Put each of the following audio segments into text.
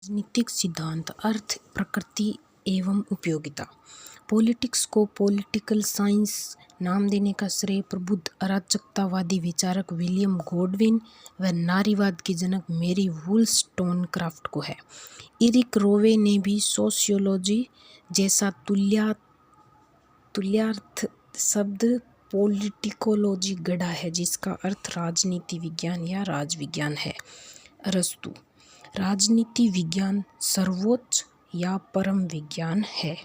राजनीतिक सिद्धांत, अर्थ, प्रकृति एवं उपयोगिता। पॉलिटिक्स को पॉलिटिकल साइंस नाम देने का श्रेय प्रबुद्ध अराजकतावादी विचारक विलियम गॉडविन व नारीवाद की जनक मेरी वुllस्टोनक्राफ्ट को है। इरिक रोवे ने भी सोशियोलॉजी जैसा तुल्यार्थ शब्द पॉलिटिकोलॉजी गढ़ा है, जिसका अर्थ राजनीति विज्ञान या राजविज्ञान है। अरस्तु, राजनीति विज्ञान सर्वोच्च या परम विज्ञान है।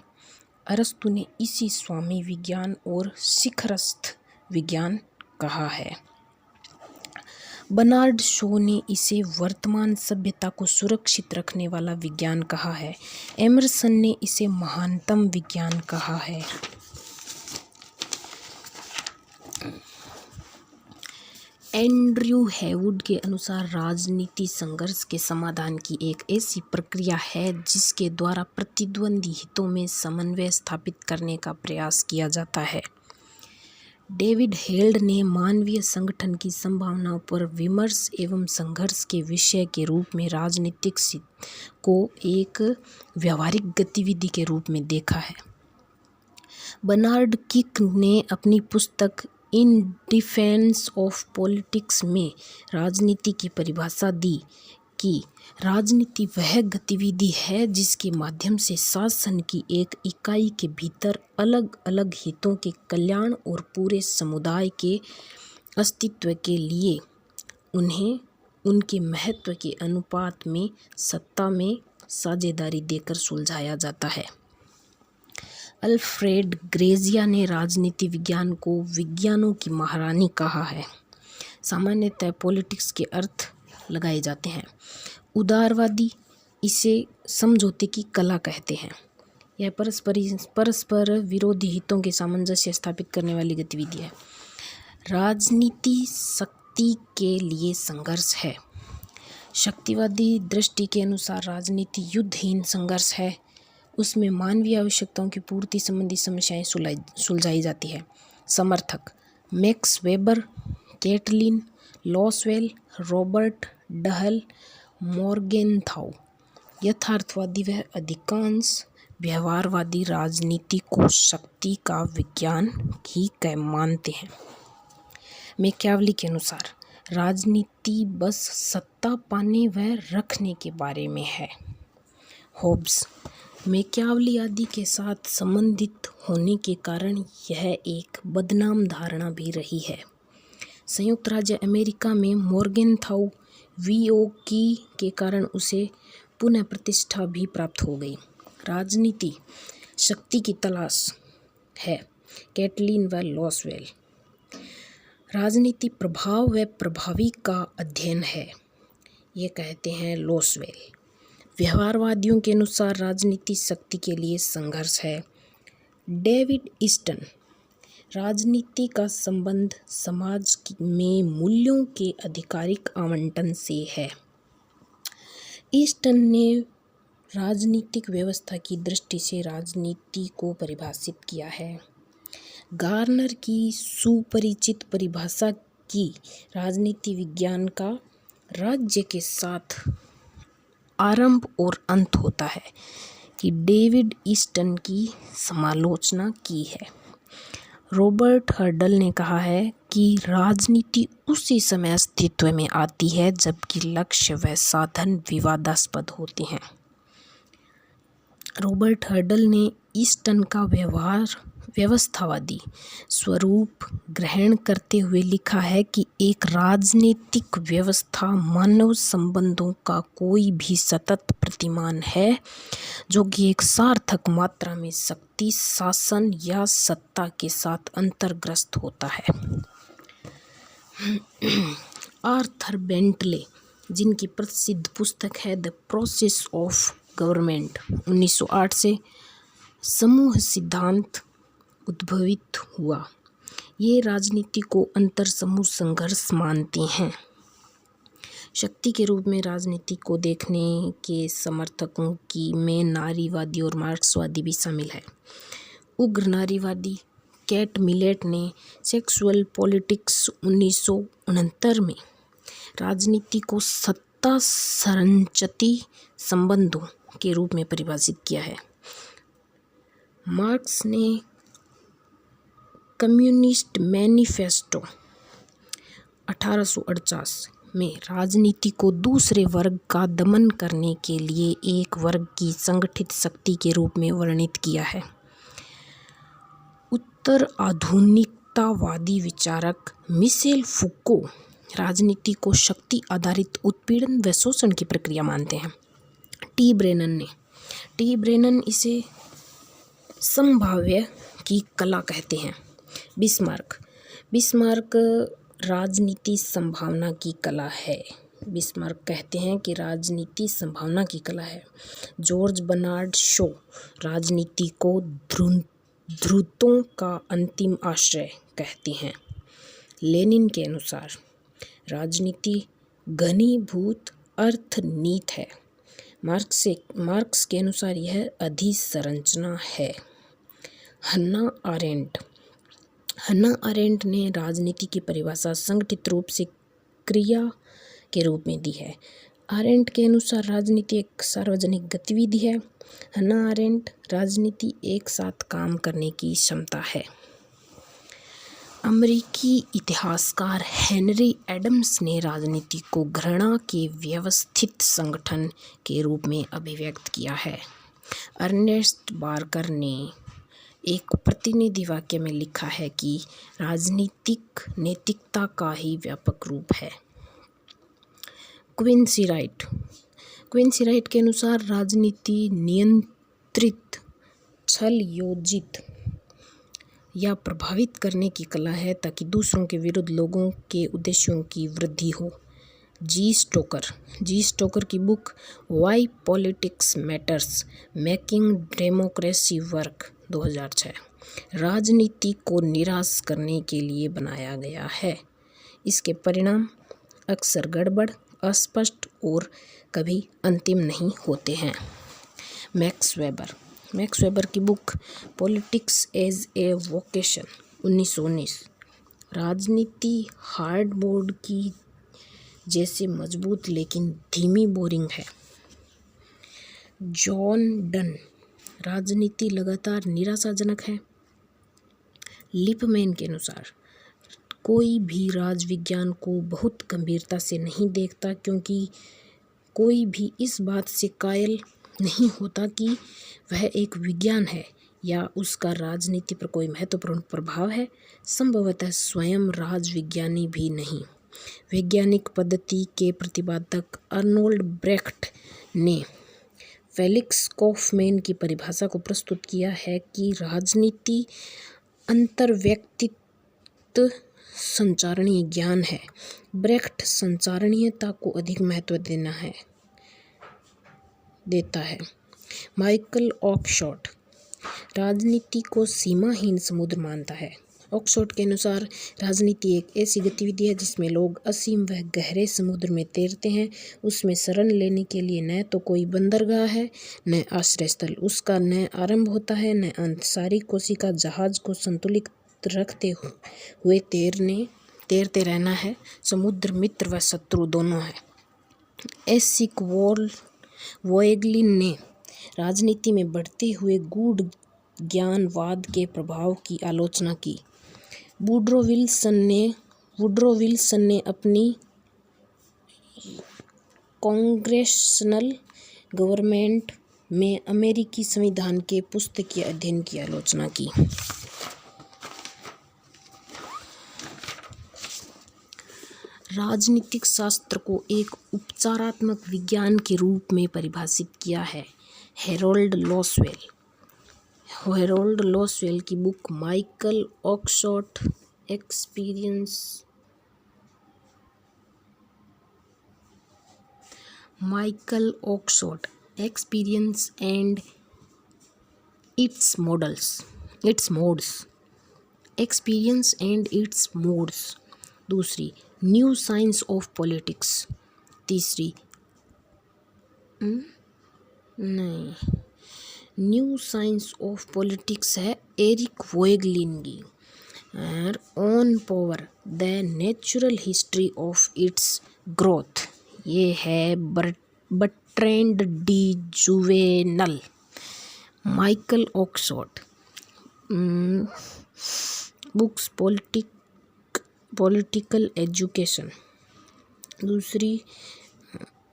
अरस्तु ने इसी स्वामी विज्ञान और शिखरस्थ विज्ञान कहा है। बर्नार्ड शॉ ने इसे वर्तमान सभ्यता को सुरक्षित रखने वाला विज्ञान कहा है। एमर्सन ने इसे महानतम विज्ञान कहा है। एंड्रयू हैवुड के अनुसार राजनीति संघर्ष के समाधान की एक ऐसी प्रक्रिया है जिसके द्वारा प्रतिद्वंदी हितों में समन्वय स्थापित करने का प्रयास किया जाता है। डेविड हेल्ड ने मानवीय संगठन की संभावनाओं पर विमर्श एवं संघर्ष के विषय के रूप में राजनीतिक को एक व्यावहारिक गतिविधि के रूप में देखा है। बर्नार्ड किक ने अपनी पुस्तक इन डिफेंस ऑफ पॉलिटिक्स में राजनीति की परिभाषा दी कि राजनीति वह गतिविधि है जिसके माध्यम से शासन की एक इकाई के भीतर अलग अलग हितों के कल्याण और पूरे समुदाय के अस्तित्व के लिए उन्हें उनके महत्व के अनुपात में सत्ता में साझेदारी देकर सुलझाया जाता है। अल्फ्रेड ग्रेजिया ने राजनीति विज्ञान को विज्ञानों की महारानी कहा है। सामान्यतः पॉलिटिक्स के अर्थ लगाए जाते हैं। उदारवादी इसे समझौते की कला कहते हैं। यह परस्पर विरोधी हितों के सामंजस्य स्थापित करने वाली गतिविधि है। राजनीति शक्ति के लिए संघर्ष है। शक्तिवादी दृष्टि के अनुसार राजनीति युद्धहीन संघर्ष है। उसमें मानवीय आवश्यकताओं की पूर्ति संबंधी समस्याएं सुलझाई जाती है। समर्थक Max Weber, Catlin Lasswell, Robert Dahl, Morgenthau. यथार्थवादी वह अधिकांश व्यवहारवादी राजनीति को शक्ति का विज्ञान ही मानते हैं। मैकियावेली के अनुसार राजनीति बस सत्ता पाने व रखने के बारे में है। होब्स, मैकियावेली आदि के साथ संबंधित होने के कारण यह एक बदनाम धारणा भी रही है। संयुक्त राज्य अमेरिका में मॉर्गेनथाउ वियोगी के कारण उसे पुनः प्रतिष्ठा भी प्राप्त हो गई। राजनीति शक्ति की तलाश है। कैटलिन व लॉसवेल। राजनीति प्रभाव व प्रभावी का अध्ययन है, ये कहते हैं लॉसवेल। व्यवहारवादियों के अनुसार राजनीति शक्ति के लिए संघर्ष है। डेविड ईस्टन, राजनीति का संबंध समाज में मूल्यों के आधिकारिक आवंटन से है। ईस्टन ने राजनीतिक व्यवस्था की दृष्टि से राजनीति को परिभाषित किया है। गार्नर की सुपरिचित परिभाषा की राजनीति विज्ञान का राज्य के साथ आरंभ और अंत होता है कि डेविड ईस्टन की समालोचना की है। रॉबर्ट हर्डल ने कहा है कि राजनीति उसी समय अस्तित्व में आती है जबकि लक्ष्य व साधन विवादास्पद होते हैं। रॉबर्ट हर्डल ने ईस्टन का व्यवस्थावादी स्वरूप ग्रहण करते हुए लिखा है कि एक राजनीतिक व्यवस्था मानव संबंधों का कोई भी सतत प्रतिमान है जो कि एक सार्थक मात्रा में शक्ति, शासन या सत्ता के साथ अंतर्ग्रस्त होता है। आर्थर बेंटले, जिनकी प्रसिद्ध पुस्तक है द प्रोसेस ऑफ गवर्नमेंट, 1908 से समूह सिद्धांत उद्भवित हुआ। ये राजनीति को अंतर समूह संघर्ष मानते हैं। शक्ति के रूप में राजनीति को देखने के समर्थकों की में नारीवादी और मार्क्सवादी भी शामिल है। उग्र नारीवादी कैट मिलेट ने सेक्सुअल पॉलिटिक्स 1969 में राजनीति को सत्ता सत्ता संरचती संबंधों के रूप में परिभाषित किया है। मार्क्स ने कम्युनिस्ट मैनिफेस्टो 1848 में राजनीति को दूसरे वर्ग का दमन करने के लिए एक वर्ग की संगठित शक्ति के रूप में वर्णित किया है। उत्तर आधुनिकतावादी विचारक मिशेल फुको राजनीति को शक्ति आधारित उत्पीड़न व शोषण की प्रक्रिया मानते हैं। टी ब्रेनन इसे संभाव्य की कला कहते हैं। बिस्मार्क राजनीति संभावना की कला है। बिस्मार्क कहते हैं कि राजनीति संभावना की कला है। जॉर्ज बर्नार्ड शॉ राजनीति को ध्रुतों का अंतिम आश्रय कहते हैं। लेनिन के अनुसार राजनीति घनीभूत अर्थनीत है। मार्क्स के अनुसार यह अधिसंरचना है। हन्ना अरेंट ने राजनीति की परिभाषा संगठित रूप से क्रिया के रूप में दी है। अरेंट के अनुसार राजनीति एक सार्वजनिक गतिविधि है। हन्ना अरेंट राजनीति एक साथ काम करने की क्षमता है। अमेरिकी इतिहासकार हेनरी एडम्स ने राजनीति को घृणा के व्यवस्थित संगठन के रूप में अभिव्यक्त किया है। अर्नेस्ट बार्कर ने एक प्रतिनिधि वाक्य में लिखा है कि राजनीतिक नैतिकता का ही व्यापक रूप है। क्विंसी राइट के अनुसार राजनीति नियंत्रित, छल योजित या प्रभावित करने की कला है ताकि दूसरों के विरुद्ध लोगों के उद्देश्यों की वृद्धि हो। जी स्टोकर की book why politics matters making democracy work 2006 राजनीति को निराश करने के लिए बनाया गया है। इसके परिणाम अक्सर गड़बड़, अस्पष्ट और कभी अंतिम नहीं होते हैं। मैक्स वेबर की book politics as a vocation 1919 राजनीति हार्डबोर्ड की जैसे मजबूत लेकिन धीमी बोरिंग है। जॉन डन राजनीति लगातार निराशाजनक है। लिपमैन के अनुसार कोई भी राजविज्ञान को बहुत गंभीरता से नहीं देखता क्योंकि कोई भी इस बात से कायल नहीं होता कि वह एक विज्ञान है या उसका राजनीति पर कोई महत्वपूर्ण प्रभाव है। संभवतः स्वयं राजविज्ञानी भी नहीं। वैज्ञानिक पद्धति के प्रतिपादक अर्नोल्ड ब्रेख्ट ने फेलिक्स कॉफमैन की परिभाषा को प्रस्तुत किया है कि राजनीति अंतर्व्यक्तित्व संचारणीय ज्ञान है। ब्रेख्ट संचारणीयता को अधिक महत्व देता है। माइकल ऑक्सफोर्ड राजनीति को सीमाहीन समुद्र मानता है। ऑक्सफोर्ड के अनुसार राजनीति एक ऐसी गतिविधि है जिसमें लोग असीम व गहरे समुद्र में तैरते हैं। उसमें शरण लेने के लिए न तो कोई बंदरगाह है न आश्रय स्थल, उसका न आरंभ होता है न अंत। सारी कोशिका जहाज को संतुलित रखते हुए तैरते रहना है। समुद्र मित्र व शत्रु दोनों है। एसिक वोएगलिन ने राजनीति में बढ़ते हुए गूढ़ ज्ञानवाद के प्रभाव की आलोचना की। वुड्रो विल्सन ने अपनी कांग्रेशनल गवर्नमेंट में अमेरिकी संविधान के पुस्तकीय अध्ययन की आलोचना की। राजनीतिक शास्त्र को एक उपचारात्मक विज्ञान के रूप में परिभाषित किया है हेरोल्ड लॉसवेल की book Michael Oxford experience and its modes. दूसरी न्यू साइंस ऑफ पॉलिटिक्स। तीसरी न्यू साइंस ऑफ पॉलिटिक्स है एरिक वोएगलिन की। On power the natural history of its growth ये है Bertrand de Jouvenel. Michael Oxford, books political education. दूसरी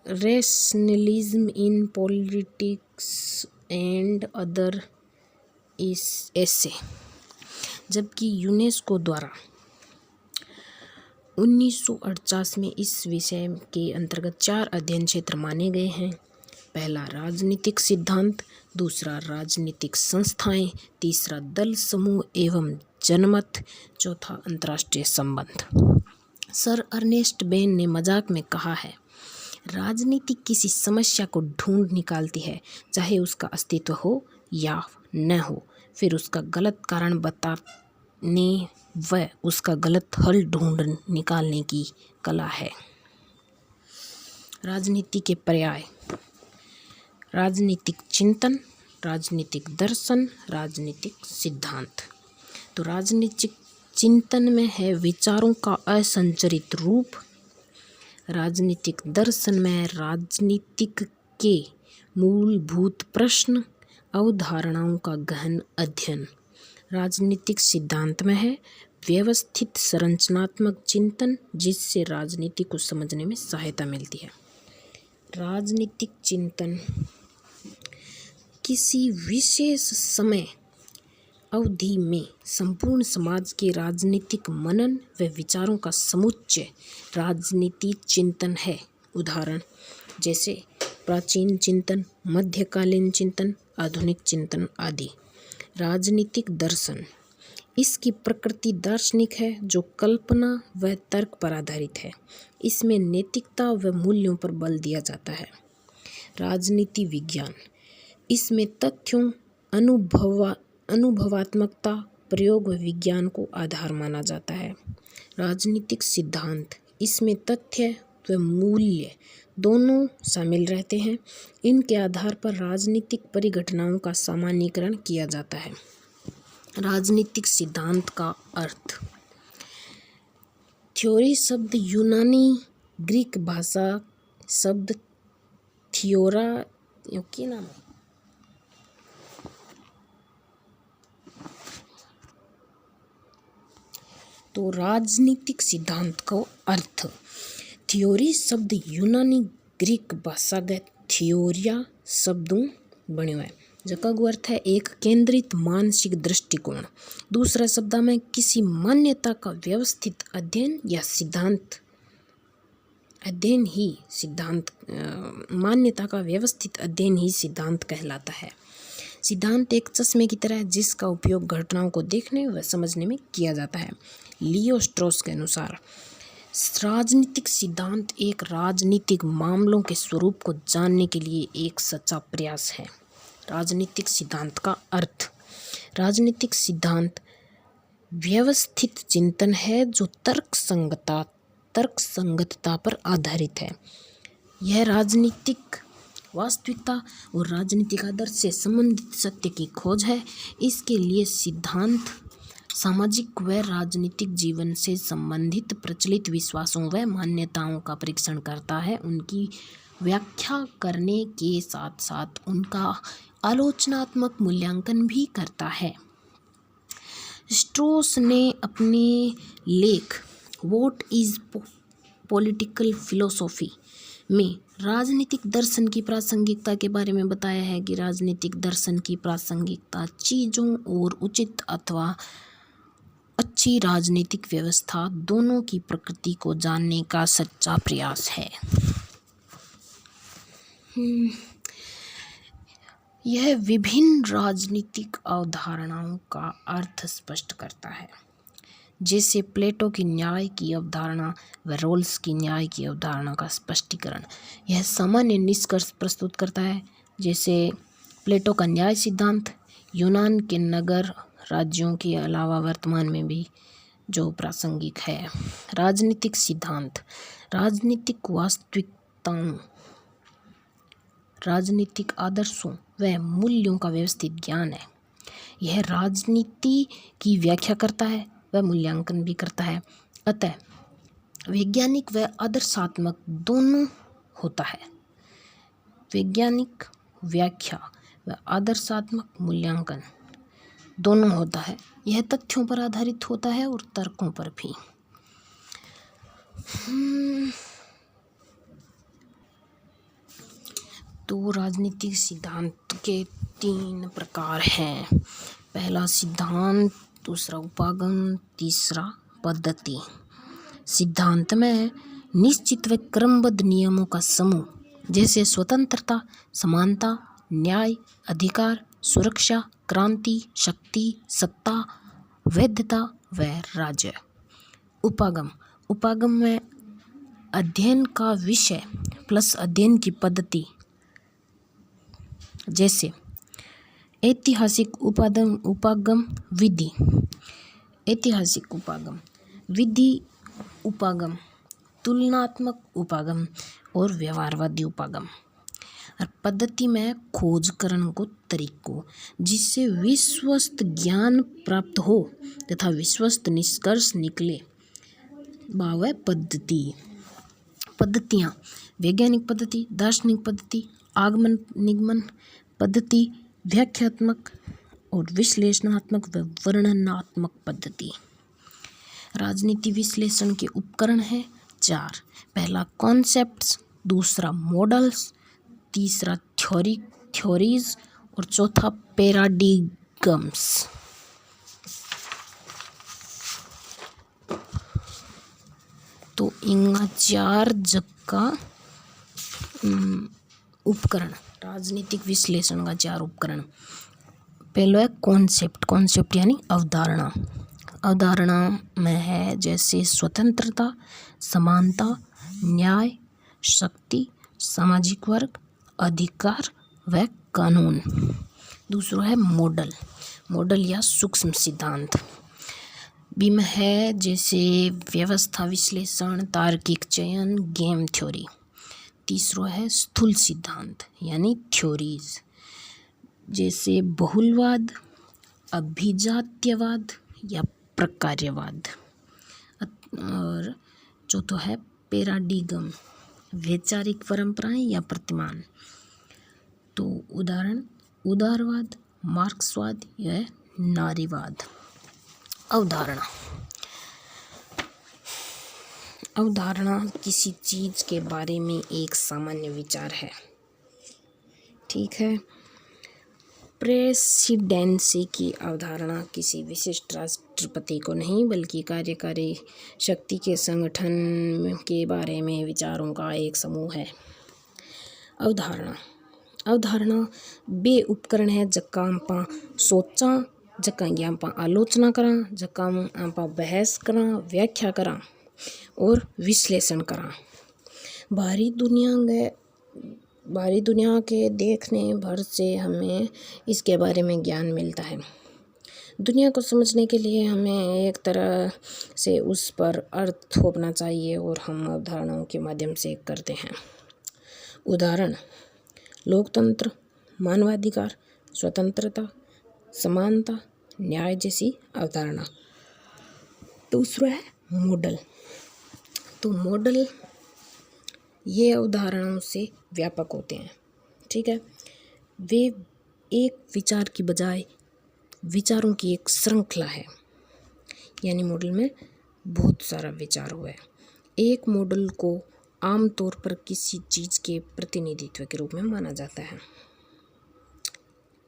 rationalism in politics and other essay. जबकि UNESCO द्वारा 1948 में इस विषय के अंतर्गत 4 अध्ययन क्षेत्र माने गए हैं। पहला राजनीतिक सिद्धांत, दूसरा राजनीतिक संस्थाएं, तीसरा दल समूह एवं जनमत, चौथा अंतर्राष्ट्रीय संबंध। सर अर्नेस्ट बेन ने मजाक में कहा है, राजनीति किसी समस्या को ढूंढ निकालती है, चाहे उसका अस्तित्व हो या न हो, फिर उसका गलत कारण बताने व उसका गलत हल ढूंढ निकालने की कला है। राजनीति के पर्याय: राजनीतिक चिंतन, राजनीतिक दर्शन, राजनीतिक सिद्धांत। तो राजनीतिक चिंतन में है विचारों का असंरचित रूप। राजनीतिक दर्शन में राजनीतिक के मूलभूत प्रश्न, अवधारणाओं का गहन अध्ययन। राजनीतिक सिद्धांत में है व्यवस्थित संरचनात्मक चिंतन, जिससे राजनीति को समझने में सहायता मिलती है। राजनीतिक चिंतन किसी विशेष समय अवधि में संपूर्ण समाज के राजनीतिक मनन व विचारों का समुच्चय राजनीति चिंतन है। उदाहरण जैसे प्राचीन चिंतन, मध्यकालीन चिंतन, आधुनिक चिंतन आदि। राजनीतिक दर्शन, इसकी प्रकृति दार्शनिक है, जो कल्पना व तर्क पर आधारित है। इसमें नैतिकता व मूल्यों पर बल दिया जाता है। राजनीति विज्ञान, इसमें तथ्यों, अनुभवात्मकता, प्रयोग व विज्ञान को आधार माना जाता है। राजनीतिक सिद्धांत, इसमें तथ्य व मूल्य दोनों शामिल रहते हैं। इनके आधार पर राजनीतिक परिघटनाओं का सामान्यीकरण किया जाता है। राजनीतिक सिद्धांत का अर्थ: थ्योरी शब्द यूनानी ग्रीक भाषा शब्द थियोरा की नाम है। तो राजनीतिक सिद्धांत का अर्थ: थ्योरी शब्द यूनानी ग्रीक भाषा गए थियोरिया शब्दों बने हुए, जका अर्थ है एक केंद्रित मानसिक दृष्टिकोण। दूसरा शब्द में किसी मान्यता का व्यवस्थित अध्ययन या सिद्धांत, अध्ययन ही सिद्धांत, मान्यता का व्यवस्थित अध्ययन ही सिद्धांत कहलाता है। सिद्धांत एक चश्मे की तरह है, जिसका उपयोग घटनाओं को देखने व समझने में किया जाता है। लियो स्ट्रॉस के अनुसार राजनीतिक सिद्धांत एक राजनीतिक मामलों के स्वरूप को जानने के लिए एक सच्चा प्रयास है। राजनीतिक सिद्धांत का अर्थ: राजनीतिक सिद्धांत व्यवस्थित चिंतन है, जो तर्कसंगतता पर आधारित है। यह राजनीतिक वास्तविकता और राजनीतिक आदर्श से संबंधित सत्य की खोज है। इसके लिए सिद्धांत सामाजिक व राजनीतिक जीवन से संबंधित प्रचलित विश्वासों व मान्यताओं का परीक्षण करता है, उनकी व्याख्या करने के साथ साथ उनका आलोचनात्मक मूल्यांकन भी करता है। स्ट्रॉस ने अपने लेख व्हाट इज पॉलिटिकल फिलोसॉफी में राजनीतिक दर्शन की प्रासंगिकता के बारे में बताया है कि राजनीतिक दर्शन की प्रासंगिकता चीज़ों और उचित अथवा अच्छी राजनीतिक व्यवस्था दोनों की प्रकृति को जानने का सच्चा प्रयास है। यह विभिन्न राजनीतिक अवधारणाओं का अर्थ स्पष्ट करता है, जैसे प्लेटो की न्याय की अवधारणा व रोल्स की न्याय की अवधारणा का स्पष्टीकरण। यह सामान्य निष्कर्ष प्रस्तुत करता है, जैसे प्लेटो का न्याय सिद्धांत यूनान के नगर राज्यों के अलावा वर्तमान में भी जो प्रासंगिक है। राजनीतिक सिद्धांत राजनीतिक वास्तविकताओं, राजनीतिक आदर्शों व मूल्यों का व्यवस्थित ज्ञान है। यह राजनीति की व्याख्या करता है व मूल्यांकन भी करता है। अतः वैज्ञानिक व आदर्शात्मक दोनों होता है। वैज्ञानिक व्याख्या व आदर्शात्मक मूल्यांकन दोनों होता है। यह तथ्यों पर आधारित होता है और तर्कों पर भी। तो राजनीतिक सिद्धांत के 3 प्रकार हैं। पहला सिद्धांत, दूसरा उपागम, तीसरा पद्धति। सिद्धांत में निश्चित व क्रमबद्ध नियमों का समूह, जैसे स्वतंत्रता, समानता, न्याय, अधिकार, सुरक्षा, क्रांति, शक्ति, सत्ता, वैधता व राज्य। उपागम में अध्ययन का विषय प्लस अध्ययन की पद्धति, जैसे ऐतिहासिक उपागम विधि, ऐतिहासिक उपागम विधि उपागम, तुलनात्मक उपागम और व्यवहारवादी उपागम। और पद्धति में खोजकरण को तरीकों, जिससे विश्वस्त ज्ञान प्राप्त हो तथा विश्वस्त निष्कर्ष निकले, वह पद्धति। पद्धतियाँ: वैज्ञानिक पद्धति, दार्शनिक पद्धति, आगमन निगमन पद्धति, व्याख्यात्मक और विश्लेषणात्मक व वर्णनात्मक पद्धति। राजनीति विश्लेषण के उपकरण हैं 4। पहला कॉन्सेप्ट्स, दूसरा मॉडल्स, तीसरा थ्योरीज और चौथा पैराडिगम्स। तो इनका 4 जगह उपकरण, राजनीतिक विश्लेषण का 4 उपकरण। पहला है कॉन्सेप्ट यानी अवधारणा। अवधारणा में है जैसे स्वतंत्रता, समानता, न्याय, शक्ति, सामाजिक वर्ग, अधिकार व कानून। दूसरा है मॉडल या सूक्ष्म सिद्धांत। बी में है जैसे व्यवस्था विश्लेषण, तार्किक चयन, गेम थ्योरी। तीसरा है स्थूल सिद्धांत यानी थ्योरीज, जैसे बहुलवाद, अभिजात्यवाद या प्रकार्यवाद। और चौथा है पैराडिगम, वैचारिक परंपराएं या प्रतिमान। तो उदाहरण उदारवाद, मार्क्सवाद या नारीवाद। अवधारणा किसी चीज के बारे में एक सामान्य विचार है। ठीक है। प्रेसिडेंसी की अवधारणा किसी विशिष्ट राष्ट्रपति को नहीं, बल्कि कार्यकारी शक्ति के संगठन के बारे में विचारों का एक समूह है। अवधारणा बे उपकरण है जक्का आपां सोचां, जक्का की आपां आलोचना करां, जक्का आपां बहस करां, व्याख्या करां और विश्लेषण करां। बाहरी दुनिया के देखने भर से हमें इसके बारे में ज्ञान मिलता है। दुनिया को समझने के लिए हमें एक तरह से उस पर अर्थ थोपना चाहिए और हम अवधारणाओं के माध्यम से करते हैं। उदाहरण लोकतंत्र, मानवाधिकार, स्वतंत्रता, समानता, न्याय जैसी अवधारणा। दूसरा है मॉडल। तो मॉडल ये अवधारणाओं से व्यापक होते हैं। ठीक है। वे एक विचार की बजाय विचारों की एक श्रृंखला है, यानी मॉडल में बहुत सारा विचार हुआ है। एक मॉडल को आमतौर पर किसी चीज़ के प्रतिनिधित्व के रूप में माना जाता है।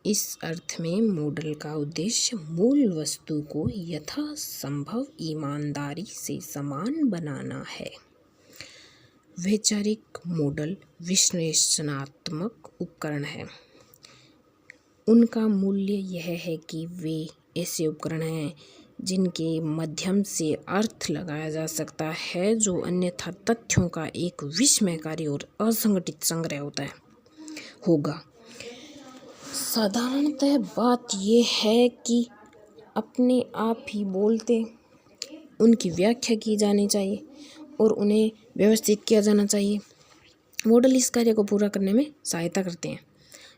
इस अर्थ में मॉडल का उद्देश्य मूल वस्तु को यथासंभव ईमानदारी से समान बनाना है। वैचारिक मॉडल विश्लेषणात्मक उपकरण है। उनका मूल्य यह है कि वे ऐसे उपकरण हैं जिनके माध्यम से अर्थ लगाया जा सकता है जो अन्यथा तथ्यों का एक विस्मयकारी और असंगठित संग्रह होगा। साधारणतः बात यह है कि अपने आप ही बोलते उनकी व्याख्या की जानी चाहिए और उन्हें व्यवस्थित किया जाना चाहिए। मॉडल इस कार्य को पूरा करने में सहायता करते हैं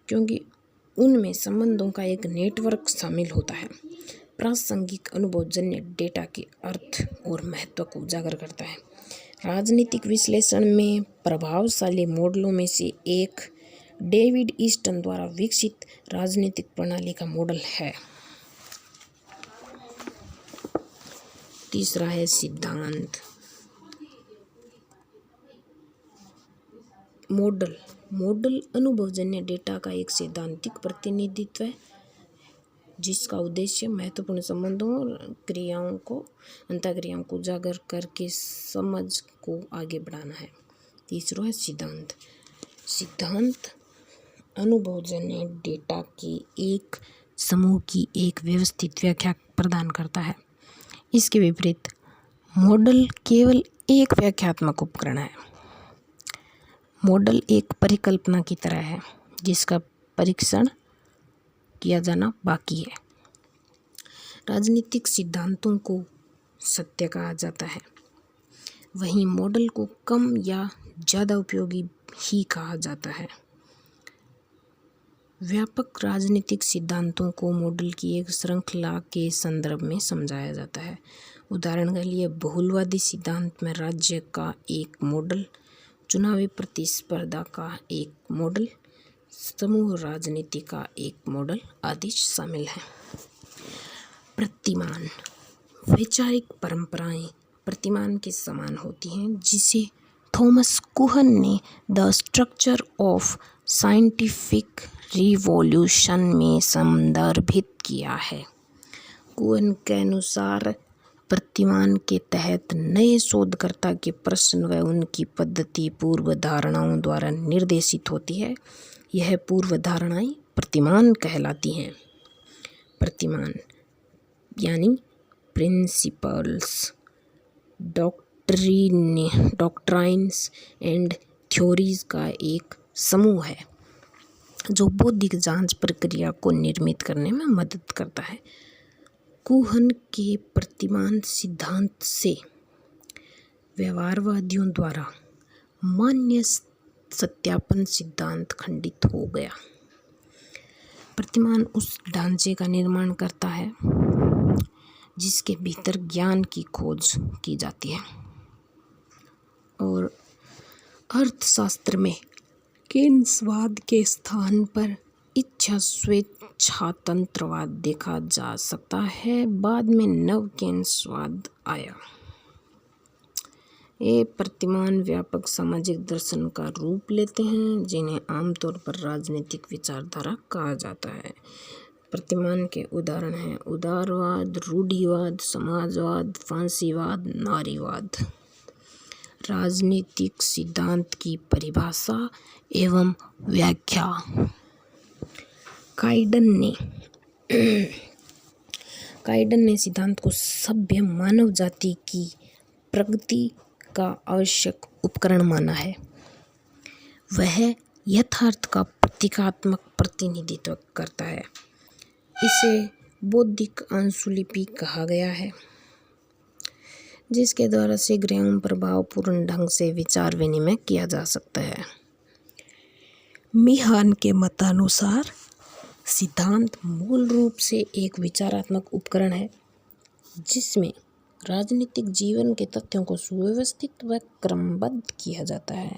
क्योंकि उनमें संबंधों का एक नेटवर्क शामिल होता है। प्रासंगिक अनुभवजन्य डेटा के अर्थ और महत्व को उजागर करता है। राजनीतिक विश्लेषण में प्रभावशाली मॉडलों में से एक डेविड ईस्टन द्वारा विकसित राजनीतिक प्रणाली का मॉडल है। तीसरा है सिद्धांत। मॉडल अनुभवजन्य डेटा का एक सैद्धांतिक प्रतिनिधित्व है जिसका उद्देश्य महत्वपूर्ण संबंधों और अंतःक्रियाओं को उजागर करके समझ को आगे बढ़ाना है। तीसरा है सिद्धांत अनुभवजन्य डेटा के एक समूह की एक व्यवस्थित व्याख्या प्रदान करता है। इसके विपरीत मॉडल केवल एक व्याख्यात्मक उपकरण है। मॉडल एक परिकल्पना की तरह है जिसका परीक्षण किया जाना बाकी है। राजनीतिक सिद्धांतों को सत्य कहा जाता है, वहीं मॉडल को कम या ज़्यादा उपयोगी ही कहा जाता है। व्यापक राजनीतिक सिद्धांतों को मॉडल की एक श्रृंखला के संदर्भ में समझाया जाता है। उदाहरण के लिए बहुलवादी सिद्धांत में राज्य का एक मॉडल, चुनावी प्रतिस्पर्धा का एक मॉडल, समूह राजनीति का एक मॉडल आदि शामिल है। प्रतिमान वैचारिक परंपराएं प्रतिमान के समान होती हैं, जिसे थॉमस कुहन ने the structure of scientific revolution में संदर्भित किया है। कुहन के अनुसार प्रतिमान के तहत नए शोधकर्ता के प्रश्न व उनकी पद्धति पूर्व धारणाओं द्वारा निर्देशित होती है। यह पूर्व धारणाएं प्रतिमान कहलाती हैं। प्रतिमान यानी प्रिंसिपल्स, डॉक्ट्राइन्स एंड थ्योरीज का एक समूह है जो बौद्धिक जांच प्रक्रिया को निर्मित करने में मदद करता है। कुहन के प्रतिमान सिद्धांत से व्यवहारवादियों द्वारा मान्य सत्यापन सिद्धांत खंडित हो गया। प्रतिमान उस ढांचे का निर्माण करता है जिसके भीतर ज्ञान की खोज की जाती है, और अर्थशास्त्र में केन्सवाद के स्थान पर इच्छा स्वेच्छातंत्रवाद देखा जा सकता है। बाद में नव केन्सवाद आया। ये प्रतिमान व्यापक सामाजिक दर्शन का रूप लेते हैं जिन्हें आमतौर पर राजनीतिक विचारधारा कहा जाता है। प्रतिमान के उदाहरण हैं उदारवाद, रूढ़िवाद, समाजवाद, फांसीवाद, नारीवाद। राजनीतिक सिद्धांत की परिभाषा एवं व्याख्या। काइडन ने सिद्धांत को सभ्य मानव जाति की प्रगति का आवश्यक उपकरण माना है। वह यथार्थ का प्रतीकात्मक प्रतिनिधित्व करता है। इसे बौद्धिक अनुलिपि कहा गया है, जिसके द्वारा शीघ्र एवं प्रभावपूर्ण ढंग से विचार विनिमय किया जा सकता है। मिहान के मतानुसार सिद्धांत मूल रूप से एक विचारात्मक उपकरण है जिसमें राजनीतिक जीवन के तथ्यों को सुव्यवस्थित व क्रमबद्ध किया जाता है।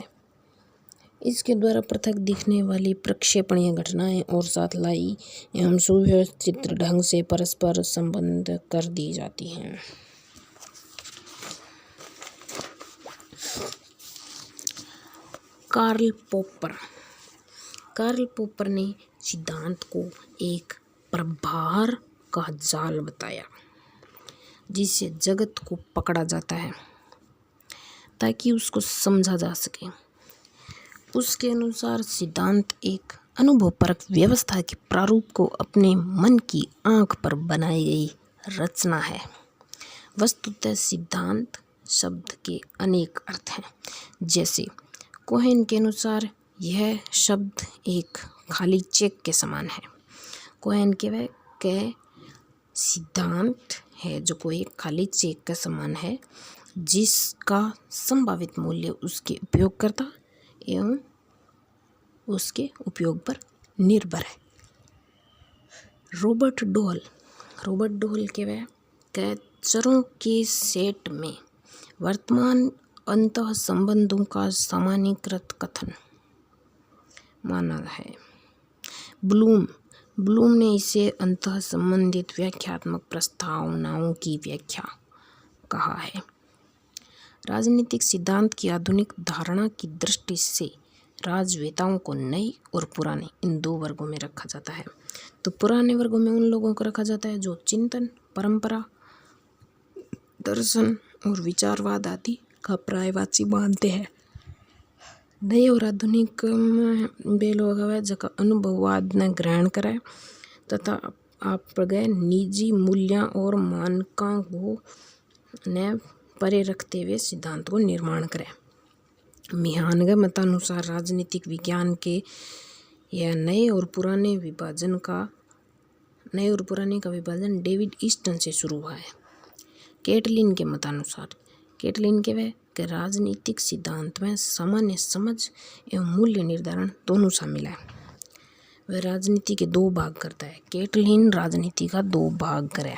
इसके द्वारा पृथक दिखने वाली प्रक्षेपणीय घटनाएं और साथ लाई एवं सुव्यवस्थित ढंग से परस्पर संबंध कर दी जाती हैं। कार्ल पॉपर ने सिद्धांत को एक प्रभार का जाल बताया जिससे जगत को पकड़ा जाता है ताकि उसको समझा जा सके। उसके अनुसार सिद्धांत एक अनुभवपरक व्यवस्था के प्रारूप को अपने मन की आंख पर बनाई गई रचना है। वस्तुतः सिद्धांत शब्द के अनेक अर्थ हैं। जैसे कोहेन के अनुसार यह शब्द एक खाली चेक के समान है। कोहेन के सिद्धांत है जो कोई खाली चेक के समान है जिसका संभावित मूल्य उसके उपयोगकर्ता एवं उसके उपयोग पर निर्भर है। रॉबर्ट डोहल के चरों के सेट में वर्तमान अंतः संबंधों का सामान्यीकृत कथन माना है। ब्लूम ने इसे अंतः संबंधित व्याख्यात्मक प्रस्तावनाओं की व्याख्या कहा है। राजनीतिक सिद्धांत की आधुनिक धारणा की दृष्टि से राजनेताओं को नए और पुराने इन दो वर्गों में रखा जाता है। तो पुराने वर्गों में उन लोगों को रखा जाता है जो चिंतन, परंपरा, दर्शन और विचारवाद आदि का पर्यायवाची मानते हैं। नए और आधुनिक वे लोग हैं जका अनुभववाद ने ग्रहण करे तथा आप गए निजी मूल्यों और मानकों को ने परे रखते हुए सिद्धांत को निर्माण करें। मिहान के मतानुसार राजनीतिक विज्ञान के यह नए और पुराने का विभाजन डेविड ईस्टन से शुरू हुआ है। कैटलिन के मतानुसार वह कि राजनीतिक सिद्धांत में सामान्य समझ एवं मूल्य निर्धारण दोनों शामिल है। वह राजनीति के दो भाग करता है। कैटलिन राजनीति का दो भाग करे,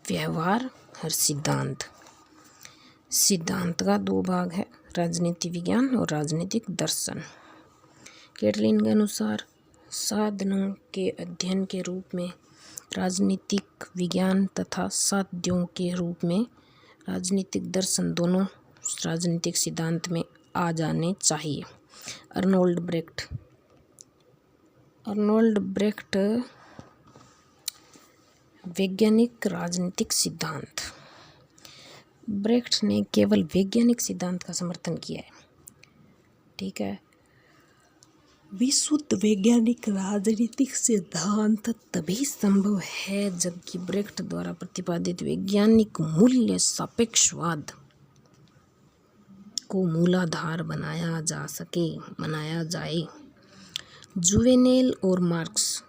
व्यवहार और सिद्धांत। सिद्धांत का दो भाग है, राजनीति विज्ञान और राजनीतिक दर्शन। कैटलिन के अनुसार साधनों के अध्ययन के रूप में राजनीतिक विज्ञान तथा साध्यों के रूप में राजनीतिक दर्शन दोनों राजनीतिक सिद्धांत में आ जाने चाहिए। अर्नोल्ड ब्रेख्ट वैज्ञानिक राजनीतिक सिद्धांत। ब्रेख्ट ने केवल वैज्ञानिक सिद्धांत का समर्थन किया है। ठीक है, विशुद्ध वैज्ञानिक राजनीतिक सिद्धांत तभी संभव है जबकि ब्रेख्ट द्वारा प्रतिपादित वैज्ञानिक मूल्य सापेक्षवाद को मूलाधार बनाया जाए। जुवेनेल और मार्क्स।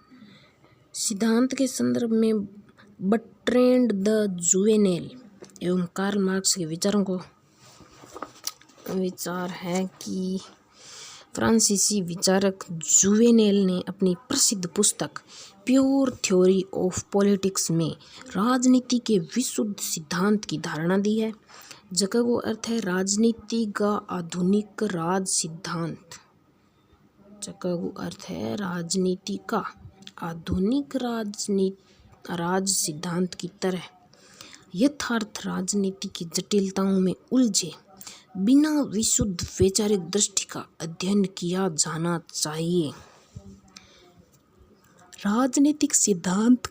सिद्धांत के संदर्भ में बर्ट्रैंड द जुवेनेल एवं कार्ल मार्क्स के विचार है कि फ्रांसीसी विचारक जुवेनेल ने अपनी प्रसिद्ध पुस्तक प्योर थ्योरी ऑफ पॉलिटिक्स में राजनीति के विशुद्ध सिद्धांत की धारणा दी है। जगह को अर्थ है राजनीति का आधुनिक राज सिद्धांत। जगह को अर्थ है राजनीति का आधुनिक राज सिद्धांत की तरह यथार्थ राजनीति की जटिलताओं में उलझे बिना विशुद्ध वैचारिक दृष्टि का अध्ययन किया जाना चाहिए। राजनीतिक सिद्धांत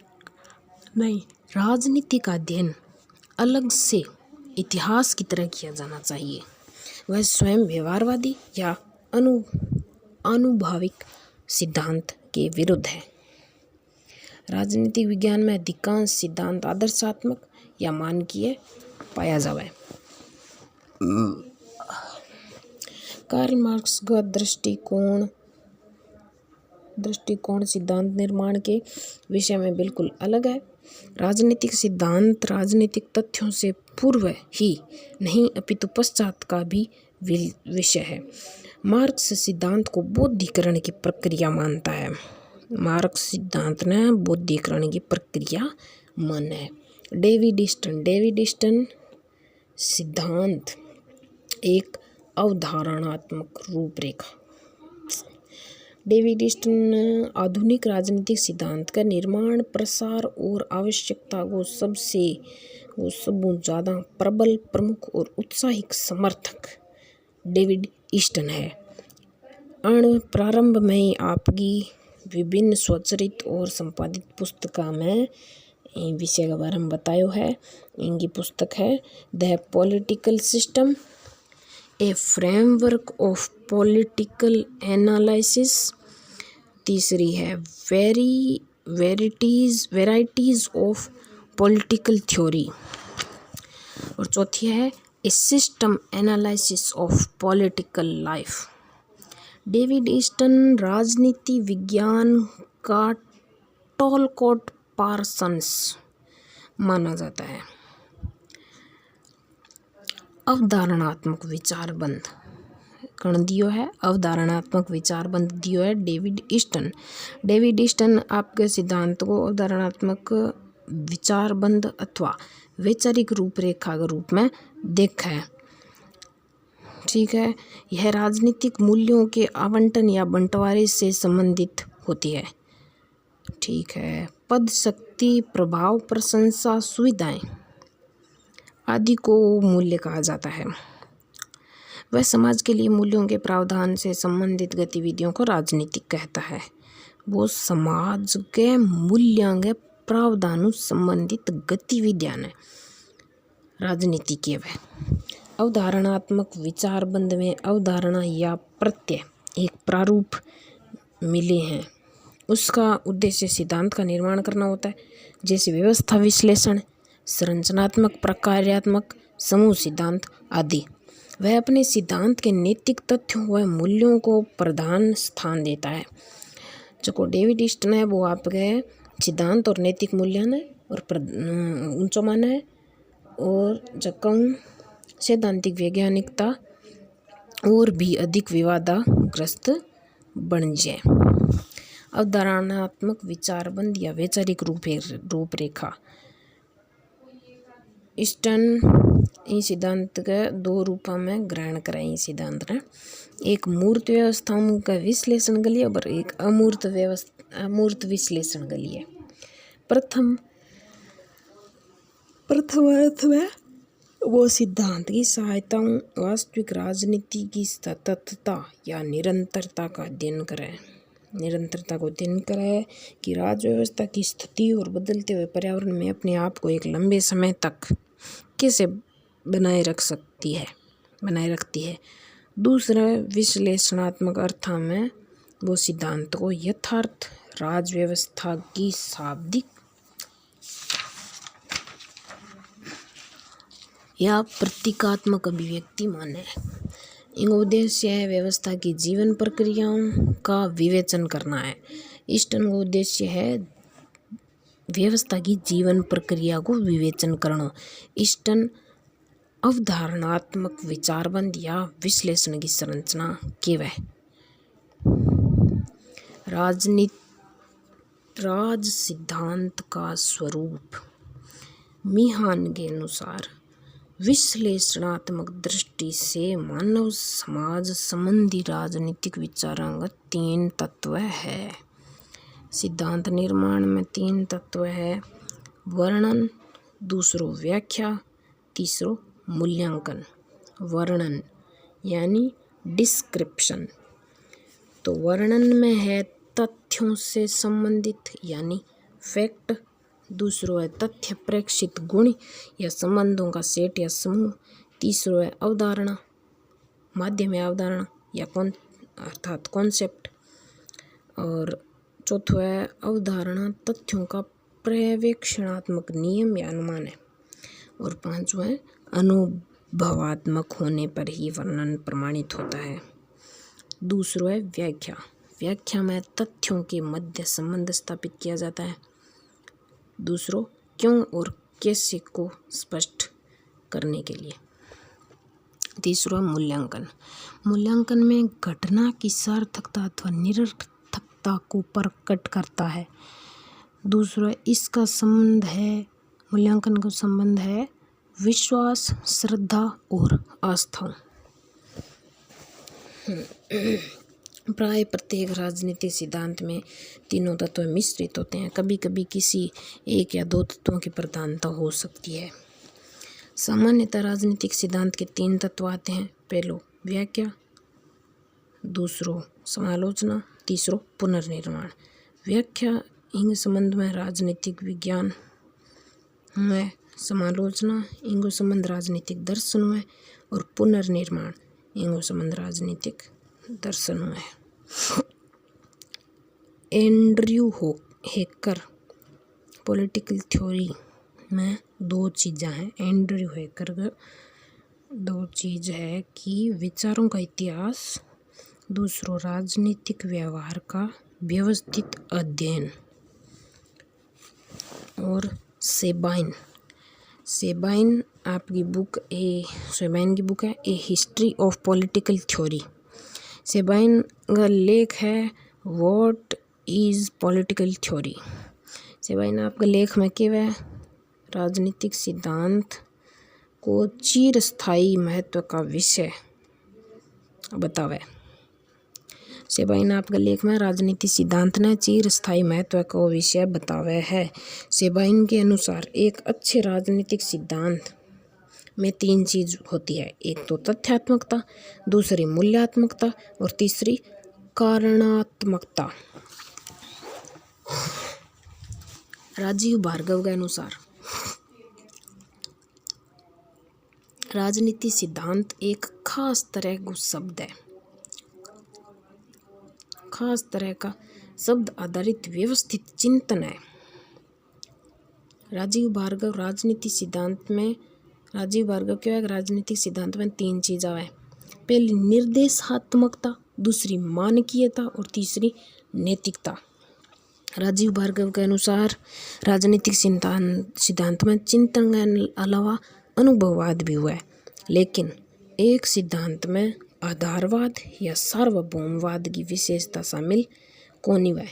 नहीं, राजनीतिक अध्ययन अलग से इतिहास की तरह किया जाना चाहिए। वह स्वयं व्यवहारवादी या आनुभाविक सिद्धांत के विरुद्ध है। राजनीतिक विज्ञान में अधिकांश सिद्धांत आदर्शात्मक या मानकीय पाया जावे। कार्ल मार्क्स का दृष्टिकोण सिद्धांत निर्माण के विषय में बिल्कुल अलग है। राजनीतिक सिद्धांत राजनीतिक तथ्यों से पूर्व ही नहीं अपितु पश्चात का भी विषय है। मार्क्स सिद्धांत को बौद्धिकरण की प्रक्रिया मानता है। मार्क्स सिद्धांत ने बौद्धिकरण की प्रक्रिया माना है। डेविड ईस्टन सिद्धांत एक अवधारणात्मक रूपरेखा। डेविड ईस्टन आधुनिक राजनीतिक सिद्धांत का निर्माण, प्रसार और आवश्यकता को सबसे ज़्यादा प्रबल, प्रमुख और उत्साहिक समर्थक डेविड ईस्टन है। प्रारंभ में ही आपकी विभिन्न स्वचरित और संपादित पुस्तकों में विषय के बारे में बतायो है। इनकी पुस्तक है the political system, a framework of political analysis. तीसरी है वेराइटीज ऑफ पॉलिटिकल थ्योरी और चौथी है a system analysis of political life. David Easton राजनीति विज्ञान का टॉलकोट पार्सन्स माना जाता है। अवधारणात्मक विचारबंध कण दियो है, अवधारणात्मक विचारबंध दियो है डेविड ईस्टन आपके सिद्धांत को अवधारणात्मक विचारबंध अथवा वैचारिक रूपरेखा के रूप में देखा है। ठीक है। यह राजनीतिक मूल्यों के आवंटन या बंटवारे से संबंधित होती है। ठीक है। पद, शक्ति, प्रभाव, प्रशंसा, सुविधाएं आदि को मूल्य कहा जाता है। वह समाज के लिए मूल्यों के प्रावधान से संबंधित गतिविधियों को राजनीतिक कहता है। वो समाज के मूल्यों के प्रावधानों संबंधित गतिविधियां ने राजनीति के वह अवधारणात्मक विचारबंध में अवधारणा या प्रत्यय एक प्रारूप मिले हैं। उसका उद्देश्य सिद्धांत का निर्माण करना होता है, जैसे व्यवस्था विश्लेषण, संरचनात्मक, प्रकार्यात्मक, समूह सिद्धांत आदि। वह अपने सिद्धांत के नैतिक तथ्यों व मूल्यों को प्रधान स्थान देता है। जो डेविड ईस्टन है वो आपके सिद्धांत और नैतिक मूल्य ने और ऊंचो माना है, और जकम सैद्धांतिक वैज्ञानिकता और भी अधिक विवादाग्रस्त बन जाए। अवधारणात्मक विचारबंध या वैचारिक रूपरेखा। ईस्टन इस सिद्धांत के दो रूपों में ग्रहण कराई सिद्धांत ने। एक मूर्त व्यवस्थाओं का विश्लेषण के लिए और एक अमूर्त विश्लेषण के लिए। प्रथम अर्थ में वो सिद्धांत की सहायता वास्तविक राजनीति की सततता या निरंतरता को अध्ययन करे कि राज्य व्यवस्था की स्थिति और बदलते हुए पर्यावरण में अपने आप को एक लंबे समय तक कैसे बनाए रखती है। दूसरा विश्लेषणात्मक अर्थ में वो सिद्धांत को यथार्थ राज्य व्यवस्था की शाब्दिक या प्रतीकात्मक अभिव्यक्ति माने। इनका उद्देश्य है व्यवस्था की जीवन प्रक्रियाओं का विवेचन करना है। ईस्टन का उद्देश्य है व्यवस्था की जीवन प्रक्रिया को विवेचन करना। ईस्टन अवधारणात्मक विचारबंध या विश्लेषण की संरचना के वह राज सिद्धांत का स्वरूप। मिहान के अनुसार विश्लेषणात्मक दृष्टि से मानव समाज संबंधी राजनीतिक विचारों का 3 तत्व है। सिद्धांत निर्माण में 3 तत्व है: वर्णन, दूसरो व्याख्या, तीसरो मूल्यांकन। वर्णन यानी डिस्क्रिप्शन। तो वर्णन में है तथ्यों से संबंधित यानी फैक्ट। दूसरो है तथ्य प्रेक्षित गुण या संबंधों का सेट या समूह। तीसरो है अवधारणा, माध्यम या अवधारणा या अर्थात कॉन्सेप्ट। और चौथो है अवधारणा तथ्यों का पर्यवेक्षणात्मक नियम या अनुमान है। और पांचवा है अनुभवात्मक होने पर ही वर्णन प्रमाणित होता है। दूसरो है व्याख्या। व्याख्या में तथ्यों के मध्य संबंध स्थापित किया जाता है। दूसरो क्यों और कैसे को स्पष्ट करने के लिए। तीसरा मूल्यांकन। मूल्यांकन में घटना की सार्थकता अथवा निरर्थकता को प्रकट करता है। दूसरा इसका संबंध है, मूल्यांकन का संबंध है विश्वास, श्रद्धा और आस्था। प्राय प्रत्येक राजनीतिक सिद्धांत में तीनों तत्व मिश्रित होते हैं। कभी कभी किसी एक या 2 तत्वों की प्रधानता हो सकती है। सामान्यतः राजनीतिक सिद्धांत के 3 तत्व आते हैं। पहलो व्याख्या, दूसरो समालोचना, तीसरो पुनर्निर्माण। व्याख्या इन संबंध में राजनीतिक विज्ञान में, समालोचना इनको संबंध राजनीतिक दर्शन में, और पुनर्निर्माण इनको संबंध राजनीतिक दर्शन में। एंड्रयू हेकर पॉलिटिकल थ्योरी में 2 चीज़ें हैं। एंड्रयू हेकर का 2 चीज़ है कि विचारों का इतिहास, दूसरो राजनीतिक व्यवहार का व्यवस्थित अध्ययन। और सेबाइन आपकी बुक सेबाइन की बुक है a history of political theory. Sabine का लेख है what is political theory. Sabine आपके लेख में केवल राजनीतिक सिद्धांत को चिरस्थायी महत्व का विषय बतावे। सेबाइन आपका लेख में राजनीति सिद्धांत ने चिर स्थायी महत्व को विषय बतावे है। सेबाइन के अनुसार एक अच्छे राजनीतिक सिद्धांत में 3 चीज होती है, एक तो तथ्यात्मकता, दूसरी मूल्यात्मकता और तीसरी कारणात्मकता। राजीव भार्गव के अनुसार राजनीति सिद्धांत एक खास तरह का शब्द है, खास तरह का शब्द आधारित व्यवस्थित चिंतन है। राजीव भार्गव क्या है, राजनीतिक सिद्धांत में 3 चीज आवे। पहली निर्देशात्मकता, दूसरी मानकीयता और तीसरी नैतिकता। राजीव भार्गव के अनुसार राजनीतिक सिद्धांत में चिंतन के अलावा अनुभववाद भी हुआ है, लेकिन एक सिद्धांत में आधारवाद या सार्वभौमवाद की विशेषता शामिल कौन है।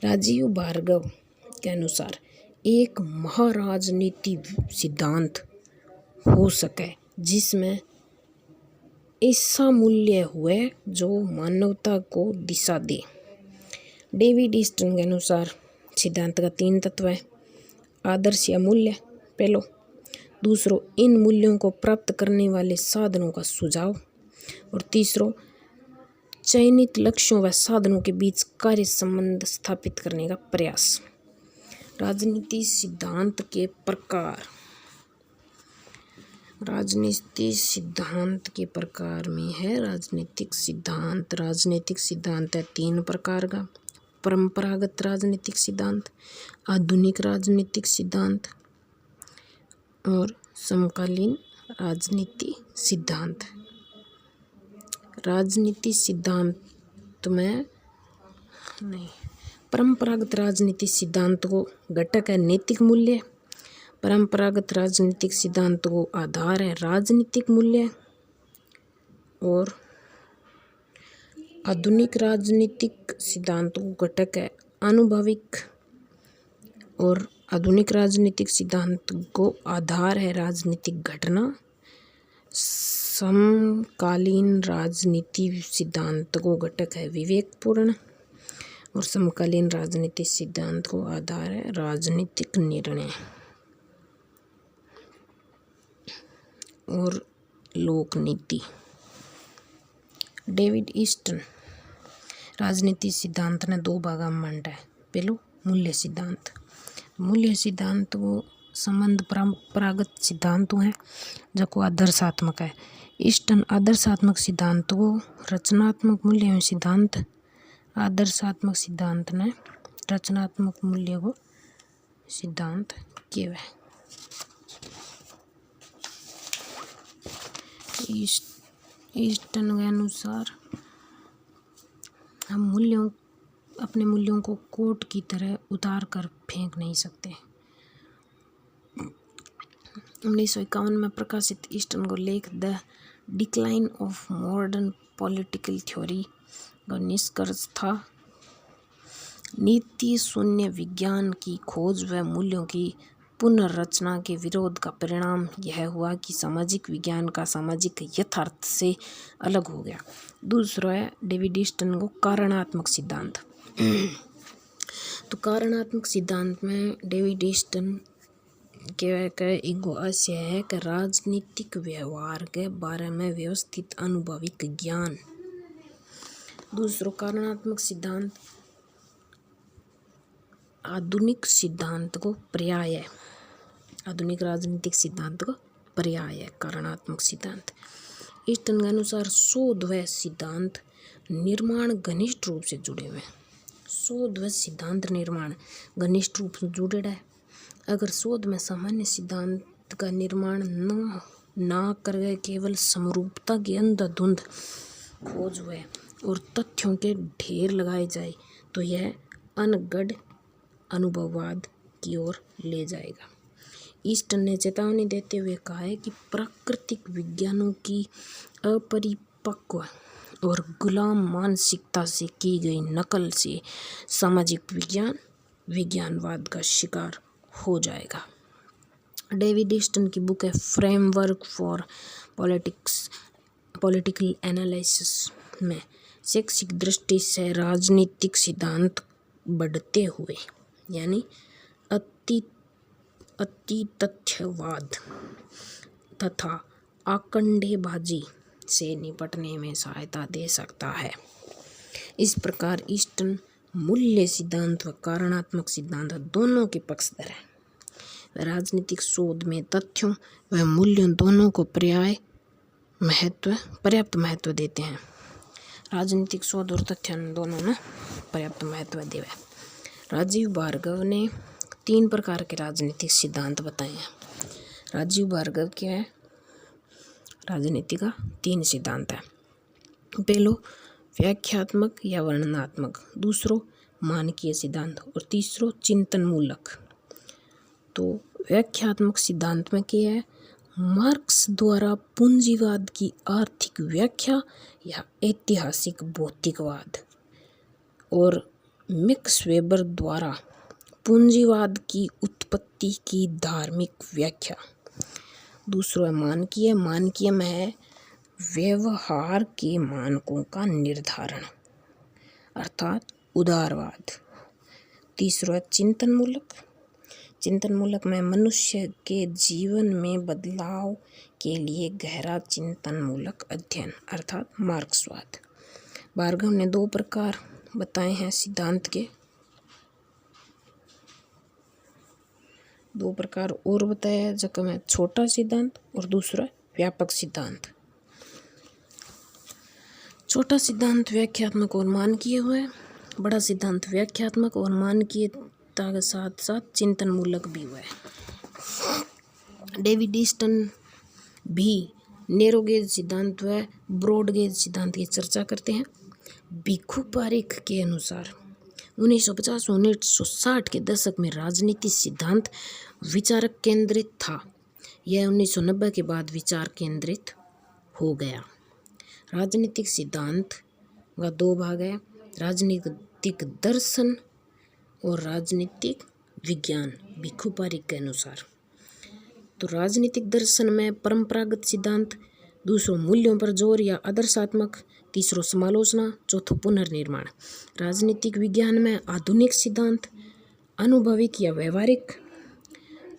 राजीव भार्गव के अनुसार एक महाराजनीति सिद्धांत हो सके जिसमें ऐसा मूल्य हुए जो मानवता को दिशा दे। डेविड ईस्टन के अनुसार सिद्धांत का 3 तत्व है, आदर्श या मूल्य पहलो, दूसरो इन मूल्यों को प्राप्त करने वाले साधनों का सुझाव और तीसरो चयनित लक्ष्यों व साधनों के बीच कार्य संबंध स्थापित करने का प्रयास। राजनीति सिद्धांत के प्रकार। राजनीति सिद्धांत के प्रकार में है राजनीतिक सिद्धांत है 3 प्रकार का, परंपरागत राजनीतिक सिद्धांत, आधुनिक राजनीतिक सिद्धांत और समकालीन राजनीति सिद्धांत। राजनीति सिद्धांत में परंपरागत राजनीतिक सिद्धांत को घटक है नैतिक मूल्य, परंपरागत राजनीतिक सिद्धांत को आधार है राजनीतिक मूल्य और आधुनिक राजनीतिक सिद्धांत को घटक है आनुभविक और आधुनिक राजनीतिक सिद्धांत को आधार है राजनीतिक घटना। समकालीन राजनीति सिद्धांत को घटक है विवेकपूर्ण और समकालीन राजनीतिक सिद्धांत को आधार है राजनीतिक निर्णय और लोकनीति। डेविड ईस्टन राजनीति सिद्धांत ने 2 भाग में बांटा है। पहलो मूल्य सिद्धांत को संबंध परंपरागत सिद्धांतों है जो को आदर्शात्मक है। ईस्टन आदर्शात्मक सिद्धांत को रचनात्मक मूल्य एवं सिद्धांत, आदर्शात्मक सिद्धांत ने रचनात्मक मूल्य को सिद्धांत केवे। ईस्टन के अनुसार हम अपने मूल्यों को कोट की तरह उतार कर फेंक नहीं सकते। 1951 में प्रकाशित ईस्टन को लेख the decline of modern political theory का निष्कर्ष था नीति शून्य विज्ञान की खोज व मूल्यों की पुनर्रचना के विरोध का परिणाम यह हुआ कि सामाजिक विज्ञान का सामाजिक यथार्थ से अलग हो गया। दूसरा है डेविड ईस्टन को कारणात्मक सिद्धांत। तो कारणात्मक सिद्धांत में डेविड ईस्टन के एगो आशय है कि राजनीतिक व्यवहार के बारे में व्यवस्थित अनुभविक ज्ञान। दूसरो कारणात्मक सिद्धांत आधुनिक सिद्धांत को पर्याय है, आधुनिक राजनीतिक सिद्धांत को पर्याय है कारणात्मक सिद्धांत। ईस्टन के अनुसार शोध व सिद्धांत निर्माण घनिष्ठ रूप से जुड़े हुए हैं। शोध व सिद्धांत निर्माण घनिष्ठ रूप से जुड़े है। अगर शोध में सामान्य सिद्धांत का निर्माण न कर गए केवल समरूपता की अंधाधुंध खोज हुए और तथ्यों के ढेर लगाए जाए तो यह अनगढ़ अनुभववाद की ओर ले जाएगा। ईस्टन ने चेतावनी देते हुए कहा है कि प्राकृतिक विज्ञानों की अपरिपक्व और गुलाम मानसिकता से की गई नकल से सामाजिक विज्ञान विज्ञानवाद का शिकार हो जाएगा। डेविड ईस्टन की बुक है framework for politics political analysis में शैक्षिक दृष्टि से राजनीतिक सिद्धांत बढ़ते हुए यानी अति तथ्यवाद तथा आकंडेबाजी से निपटने में सहायता दे सकता है। इस प्रकार ईस्टर्न मूल्य सिद्धांत व कारणात्मक सिद्धांत दोनों के पक्षधर हैं। राजनीतिक शोध में तथ्यों व मूल्यों दोनों को पर्याप्त महत्व देते हैं। राजनीतिक शोध और तथ्य दोनों में पर्याप्त महत्व दिया है। राजीव भार्गव ने 3 प्रकार के राजनीतिक सिद्धांत बताए हैं। राजीव भार्गव क्या है? राजनीति का 3 सिद्धांत है। पहलो व्याख्यात्मक या वर्णनात्मक, दूसरो मानकीय सिद्धांत और तीसरो चिंतन मूलक। तो व्याख्यात्मक सिद्धांत में क्या है? मार्क्स द्वारा पूंजीवाद की आर्थिक व्याख्या या ऐतिहासिक भौतिकवाद, और मैक्स वेबर द्वारा पूंजीवाद की उत्पत्ति की धार्मिक व्याख्या। दूसरा मानकीय। मानकीय में है व्यवहार के मानकों का निर्धारण अर्थात उदारवाद। तीसरा चिंतन मूलक। चिंतन मूलक में मनुष्य के जीवन में बदलाव के लिए गहरा चिंतन मूलक अध्ययन अर्थात मार्क्सवाद। भार्गव ने 2 प्रकार बताए हैं सिद्धांत के, 2 प्रकार और बताया है, जगह में छोटा सिद्धांत और दूसरा व्यापक सिद्धांत। छोटा सिद्धांत व्याख्यात्मक और मानकीय हुए, बड़ा सिद्धांत व्याख्यात्मक और मानकीयता के साथ साथ चिंतन मूलक भी हुआ है। डेविड ईस्टन भी नैरो गेज सिद्धांत व ब्रॉड गेज सिद्धांत की चर्चा करते हैं। भिखु पारिख के अनुसार 1950 और 1960 के दशक में राजनीति सिद्धांत विचारक केंद्रित था। यह 1990 के बाद विचार केंद्रित हो गया। राजनीतिक सिद्धांत का 2 भाग है, राजनीतिक दर्शन और राजनीतिक विज्ञान भिखु पारिख के अनुसार। तो राजनीतिक दर्शन में परंपरागत सिद्धांत, दूसरों मूल्यों पर जोर या आदर्शात्मक, तीसरो समालोचना, चौथो पुनर्निर्माण। राजनीतिक विज्ञान में आधुनिक सिद्धांत, अनुभविक या व्यवहारिक,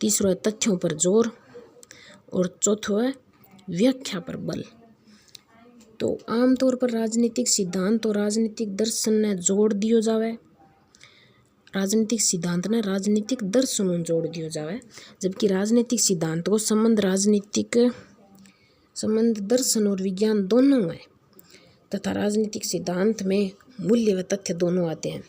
तीसरो है तथ्यों पर जोर और चौथो है व्याख्या पर बल। तो आमतौर पर राजनीतिक सिद्धांत और राजनीतिक दर्शन ने जोड़ दियो जावे, राजनीतिक सिद्धांत ने राजनीतिक दर्शन में जोड़ दियो जावे, जबकि राजनीतिक सिद्धांत को संबंध दर्शन और विज्ञान दोनों है, तथा राजनीतिक सिद्धांत में मूल्य व तथ्य दोनों आते हैं।